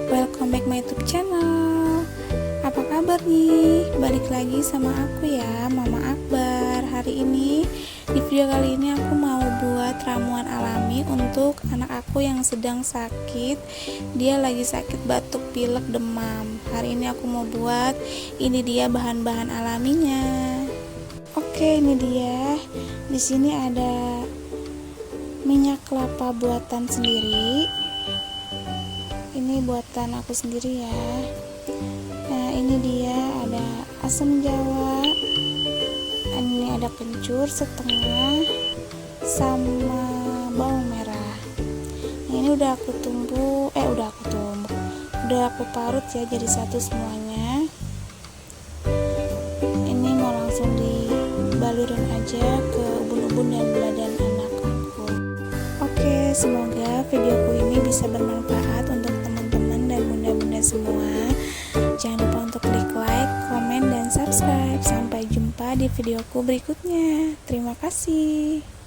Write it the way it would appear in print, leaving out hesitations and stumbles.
welcome back my YouTube channel. Apa kabar nih? Balik lagi sama aku ya, Mama Akbar. Hari ini, di video kali ini aku mau buat ramuan alami untuk anak aku yang sedang sakit. Dia lagi sakit batuk, pilek, demam. Hari ini aku mau buat, ini dia bahan-bahan alaminya. Oke, ini dia. Di sini ada minyak kelapa buatan sendiri. Ini buatan aku sendiri ya. Nah, ini dia ada asam jawa. Ini ada kencur setengah sama bawang merah. Nah, ini udah aku parut ya jadi satu semuanya. Ini mau langsung dibalurin aja ke ubun-ubun dan badan anak aku. Oke, semoga videoku ini bisa bermanfaat untuk teman-teman dan bunda-bunda semua. Jangan lupa untuk klik like, komen, dan subscribe. Sampai jumpa di videoku berikutnya. Terima kasih.